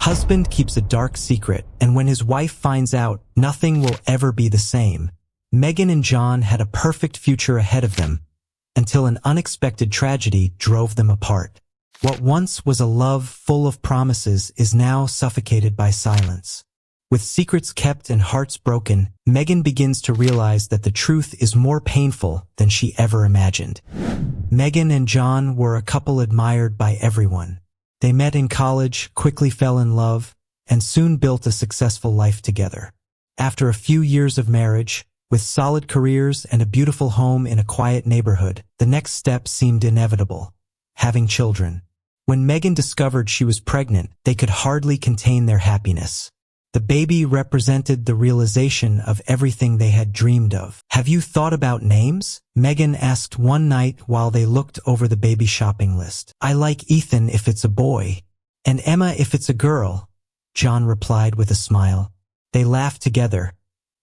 Husband keeps a dark secret, and when his wife finds out, nothing will ever be the same. Meghan and John had a perfect future ahead of them, until an unexpected tragedy drove them apart. What once was a love full of promises is now suffocated by silence. With secrets kept and hearts broken, Meghan begins to realize that the truth is more painful than she ever imagined. Meghan and John were a couple admired by everyone. They met in college, quickly fell in love, and soon built a successful life together. After a few years of marriage, with solid careers and a beautiful home in a quiet neighborhood, the next step seemed inevitable: having children. When Meghan discovered she was pregnant, they could hardly contain their happiness. The baby represented the realization of everything they had dreamed of. "Have you thought about names?" Meghan asked one night while they looked over the baby shopping list. "I like Ethan if it's a boy, and Emma if it's a girl," John replied with a smile. They laughed together,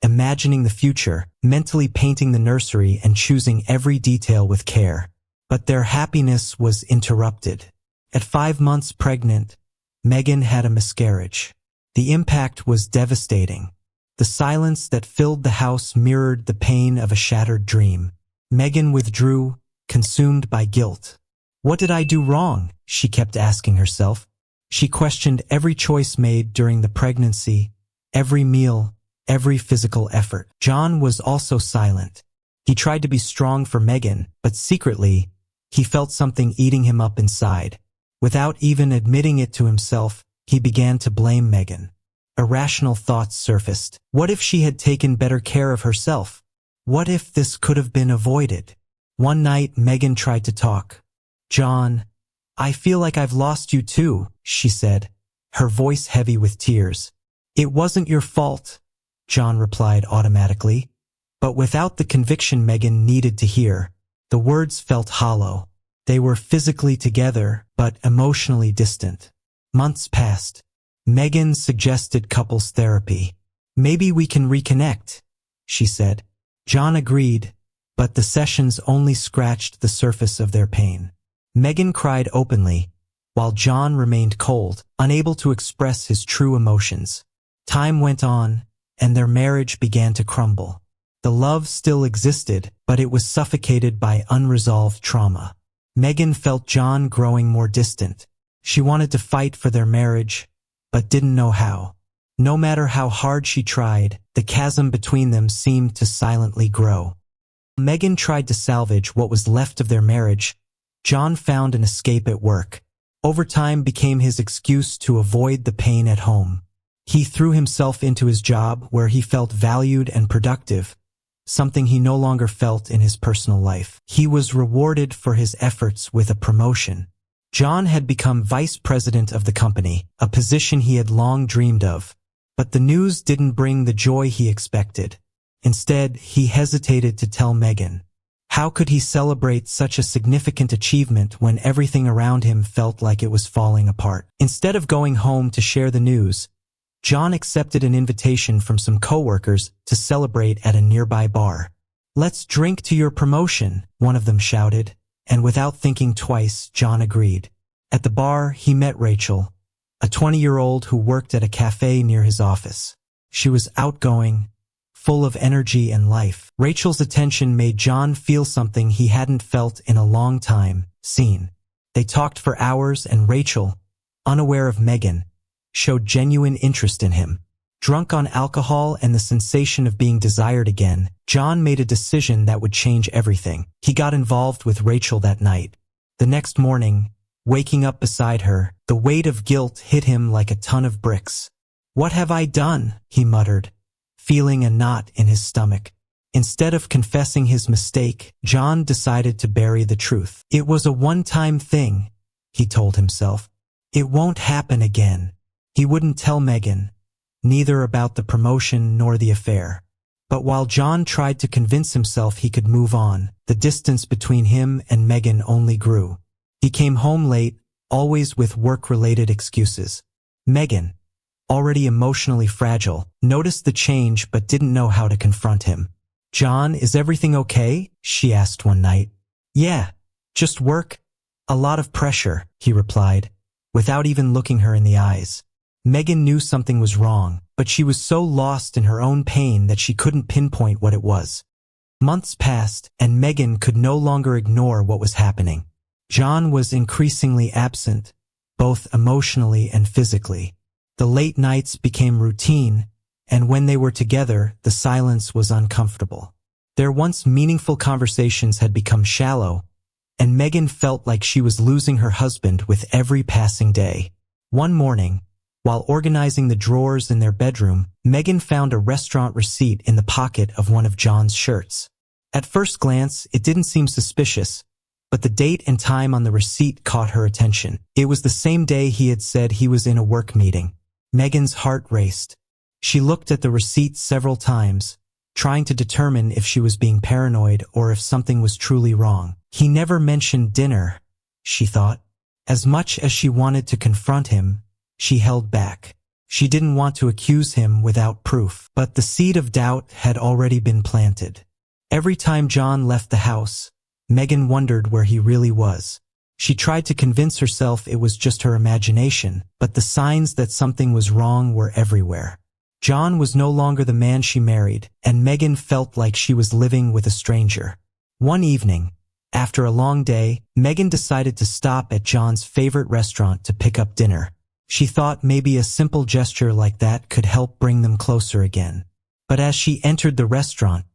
imagining the future, mentally painting the nursery and choosing every detail with care. But their happiness was interrupted. At 5 months pregnant, Meghan had a miscarriage. The impact was devastating. The silence that filled the house mirrored the pain of a shattered dream. Meghan withdrew, consumed by guilt. "What did I do wrong?" she kept asking herself. She questioned every choice made during the pregnancy, every meal, every physical effort. John was also silent. He tried to be strong for Meghan, but secretly, he felt something eating him up inside. Without even admitting it to himself, he began to blame Meghan. Irrational thoughts surfaced. What if she had taken better care of herself? What if this could have been avoided? One night, Meghan tried to talk. "John, I feel like I've lost you too," she said, her voice heavy with tears. "It wasn't your fault," John replied automatically, but without the conviction Meghan needed to hear. The words felt hollow. They were physically together, but emotionally distant. Months passed. Meghan suggested couples therapy. "Maybe we can reconnect," she said. John agreed, but the sessions only scratched the surface of their pain. Meghan cried openly, while John remained cold, unable to express his true emotions. Time went on, and their marriage began to crumble. The love still existed, but it was suffocated by unresolved trauma. Meghan felt John growing more distant. She wanted to fight for their marriage, but didn't know how. No matter how hard she tried, the chasm between them seemed to silently grow. Meghan tried to salvage what was left of their marriage. John found an escape at work. Overtime became his excuse to avoid the pain at home. He threw himself into his job where he felt valued and productive, something he no longer felt in his personal life. He was rewarded for his efforts with a promotion. John had become vice president of the company, a position he had long dreamed of. But the news didn't bring the joy he expected. Instead, he hesitated to tell Meghan. How could he celebrate such a significant achievement when everything around him felt like it was falling apart? Instead of going home to share the news, John accepted an invitation from some coworkers to celebrate at a nearby bar. "Let's drink to your promotion," one of them shouted, and without thinking twice, John agreed. At the bar, he met Rachel, a 20-year-old who worked at a cafe near his office. She was outgoing, full of energy and life. Rachel's attention made John feel something he hadn't felt in a long time: seen. They talked for hours, and Rachel, unaware of Meghan, showed genuine interest in him. Drunk on alcohol and the sensation of being desired again, John made a decision that would change everything. He got involved with Rachel that night. The next morning, waking up beside her, the weight of guilt hit him like a ton of bricks. "What have I done?" he muttered, feeling a knot in his stomach. Instead of confessing his mistake, John decided to bury the truth. "It was a one-time thing," he told himself. "It won't happen again." He wouldn't tell Meghan, neither about the promotion nor the affair. But while John tried to convince himself he could move on, the distance between him and Meghan only grew. He came home late, always with work-related excuses. Meghan, already emotionally fragile, noticed the change but didn't know how to confront him. "John, is everything okay?" she asked one night. "Yeah, just work. A lot of pressure," he replied, without even looking her in the eyes. Megan knew something was wrong, but she was so lost in her own pain that she couldn't pinpoint what it was. Months passed, and Megan could no longer ignore what was happening. John was increasingly absent, both emotionally and physically. The late nights became routine, and when they were together, the silence was uncomfortable. Their once meaningful conversations had become shallow, and Megan felt like she was losing her husband with every passing day. One morning, while organizing the drawers in their bedroom, Megan found a restaurant receipt in the pocket of one of John's shirts. At first glance, it didn't seem suspicious, but the date and time on the receipt caught her attention. It was the same day he had said he was in a work meeting. Megan's heart raced. She looked at the receipt several times, trying to determine if she was being paranoid or if something was truly wrong. He never mentioned dinner, she thought. As much as she wanted to confront him, she held back. She didn't want to accuse him without proof, but the seed of doubt had already been planted. Every time John left the house, Megan wondered where he really was. She tried to convince herself it was just her imagination, but the signs that something was wrong were everywhere. John was no longer the man she married, and Megan felt like she was living with a stranger. One evening, after a long day, Megan decided to stop at John's favorite restaurant to pick up dinner. She thought maybe a simple gesture like that could help bring them closer again. But as she entered the restaurant,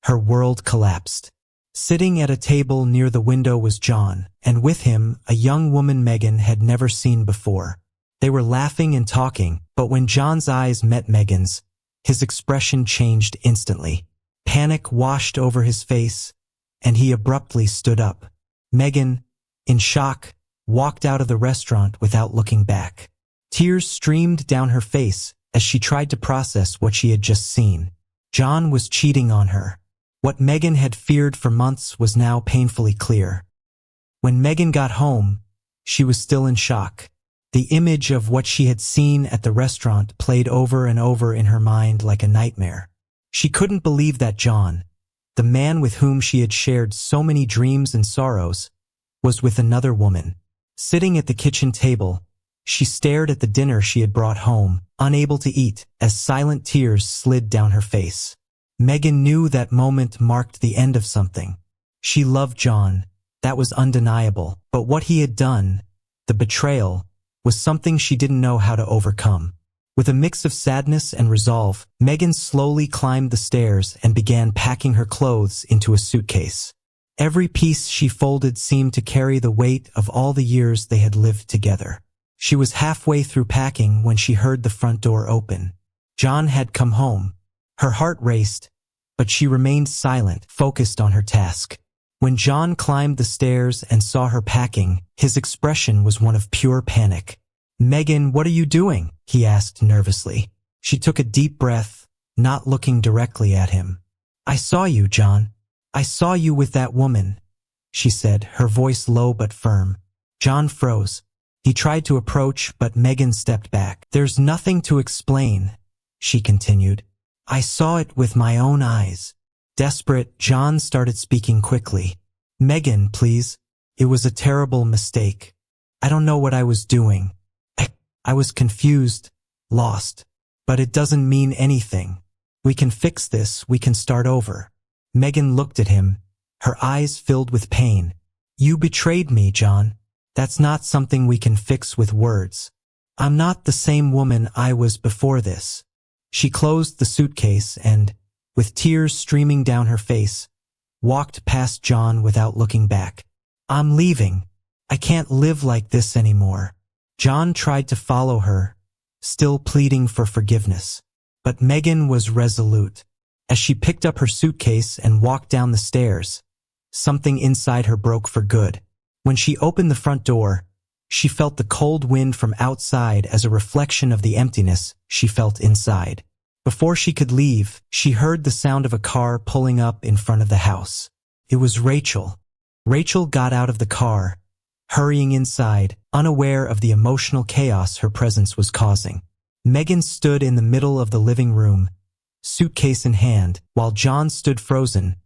her world collapsed. Sitting at a table near the window was John, and with him, a young woman Megan had never seen before. They were laughing and talking, but when John's eyes met Megan's, his expression changed instantly. Panic washed over his face, and he abruptly stood up. Megan, in shock, walked out of the restaurant without looking back. Tears streamed down her face as she tried to process what she had just seen. John was cheating on her. What Megan had feared for months was now painfully clear. When Megan got home, she was still in shock. The image of what she had seen at the restaurant played over and over in her mind like a nightmare. She couldn't believe that John, the man with whom she had shared so many dreams and sorrows, was with another woman. Sitting at the kitchen table, she stared at the dinner she had brought home, unable to eat, as silent tears slid down her face. Megan knew that moment marked the end of something. She loved John, that was undeniable, but what he had done, the betrayal, was something she didn't know how to overcome. With a mix of sadness and resolve, Megan slowly climbed the stairs and began packing her clothes into a suitcase. Every piece she folded seemed to carry the weight of all the years they had lived together. She was halfway through packing when she heard the front door open. John had come home. Her heart raced, but she remained silent, focused on her task. When John climbed the stairs and saw her packing, his expression was one of pure panic. "Megan, what are you doing?" he asked nervously. She took a deep breath, not looking directly at him. "I saw you, John. I saw you with that woman," she said, her voice low but firm. John froze. He tried to approach, but Megan stepped back. "There's nothing to explain," she continued. "I saw it with my own eyes." Desperate, John started speaking quickly. "Megan, please. It was a terrible mistake. I don't know what I was doing. I was confused, lost. But it doesn't mean anything. We can fix this, we can start over." Megan looked at him, her eyes filled with pain. "You betrayed me, John. That's not something we can fix with words. I'm not the same woman I was before this." She closed the suitcase and, with tears streaming down her face, walked past John without looking back. "I'm leaving. I can't live like this anymore." John tried to follow her, still pleading for forgiveness. But Megan was resolute. As she picked up her suitcase and walked down the stairs, something inside her broke for good. When she opened the front door, she felt the cold wind from outside as a reflection of the emptiness she felt inside. Before she could leave, she heard the sound of a car pulling up in front of the house. It was Rachel. Rachel got out of the car, hurrying inside, unaware of the emotional chaos her presence was causing. Megan stood in the middle of the living room, suitcase in hand, while John stood frozen,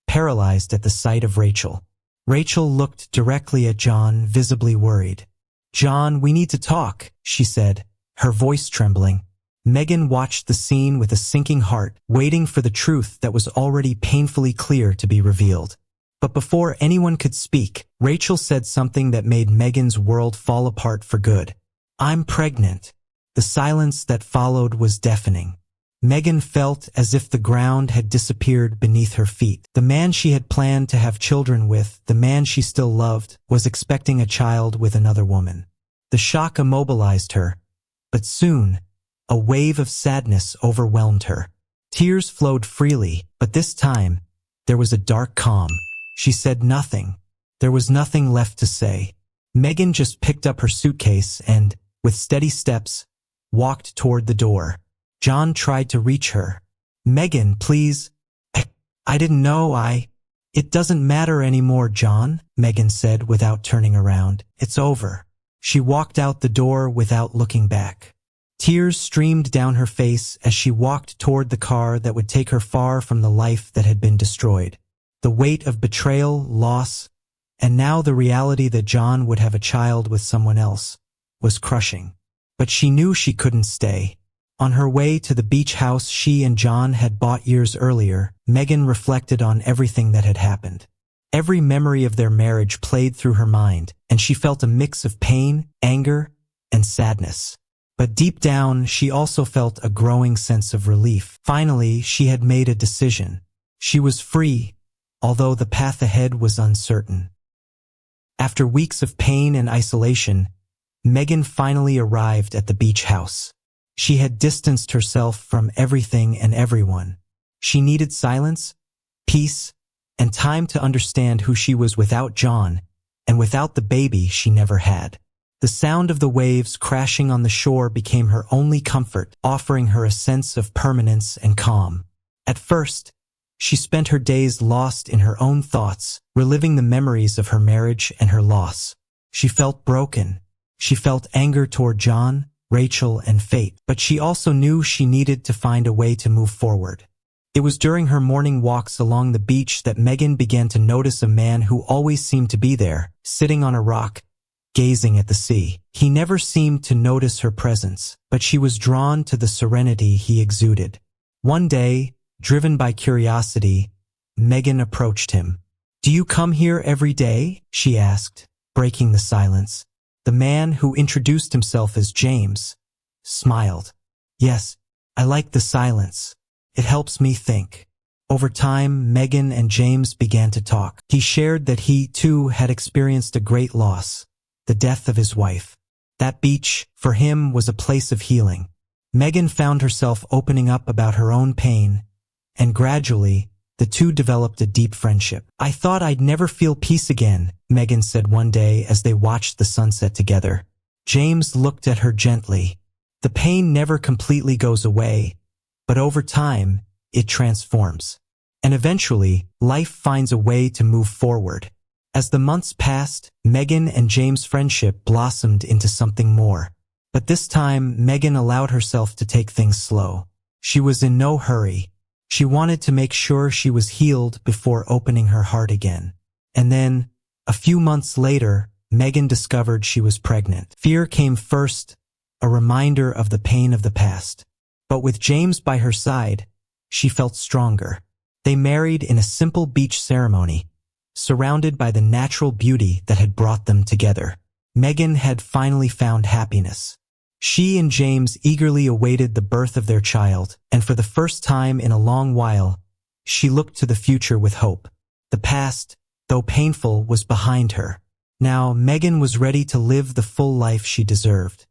paralyzed at the sight of Rachel. Rachel looked directly at John, visibly worried. "John, we need to talk," she said, her voice trembling. Megan watched the scene with a sinking heart, waiting for the truth that was already painfully clear to be revealed. But before anyone could speak, Rachel said something that made Megan's world fall apart for good. "I'm pregnant." The silence that followed was deafening. Megan felt as if the ground had disappeared beneath her feet. The man she had planned to have children with, the man she still loved, was expecting a child with another woman. The shock immobilized her, but soon, a wave of sadness overwhelmed her. Tears flowed freely, but this time, there was a dark calm. She said nothing. There was nothing left to say. Megan just picked up her suitcase and, with steady steps, walked toward the door. John tried to reach her. "Megan, please. I didn't know It doesn't matter anymore, John," Megan said without turning around. "It's over." She walked out the door without looking back. Tears streamed down her face as she walked toward the car that would take her far from the life that had been destroyed. The weight of betrayal, loss, and now the reality that John would have a child with someone else was crushing. But she knew she couldn't stay. On her way to the beach house she and John had bought years earlier, Megan reflected on everything that had happened. Every memory of their marriage played through her mind, and she felt a mix of pain, anger, and sadness. But deep down, she also felt a growing sense of relief. Finally, she had made a decision. She was free, although the path ahead was uncertain. After weeks of pain and isolation, Megan finally arrived at the beach house. She had distanced herself from everything and everyone. She needed silence, peace, and time to understand who she was without John, and without the baby she never had. The sound of the waves crashing on the shore became her only comfort, offering her a sense of permanence and calm. At first, she spent her days lost in her own thoughts, reliving the memories of her marriage and her loss. She felt broken. She felt anger toward John, Rachel, and fate, but she also knew she needed to find a way to move forward. It was during her morning walks along the beach that Megan began to notice a man who always seemed to be there, sitting on a rock, gazing at the sea. He never seemed to notice her presence, but she was drawn to the serenity he exuded. One day, driven by curiosity, Megan approached him. "Do you come here every day?" she asked, breaking the silence. The man, who introduced himself as James, smiled. "Yes, I like the silence. It helps me think." Over time, Megan and James began to talk. He shared that he, too, had experienced a great loss, the death of his wife. That beach, for him, was a place of healing. Megan found herself opening up about her own pain, and gradually, the two developed a deep friendship. "I thought I'd never feel peace again," Megan said one day as they watched the sunset together. James looked at her gently. "The pain never completely goes away, but over time, it transforms. And eventually, life finds a way to move forward." As the months passed, Megan and James' friendship blossomed into something more. But this time, Megan allowed herself to take things slow. She was in no hurry. She wanted to make sure she was healed before opening her heart again. And then, a few months later, Megan discovered she was pregnant. Fear came first, a reminder of the pain of the past. But with James by her side, she felt stronger. They married in a simple beach ceremony, surrounded by the natural beauty that had brought them together. Megan had finally found happiness. She and James eagerly awaited the birth of their child, and for the first time in a long while, she looked to the future with hope. The past, though painful, was behind her. Now, Megan was ready to live the full life she deserved.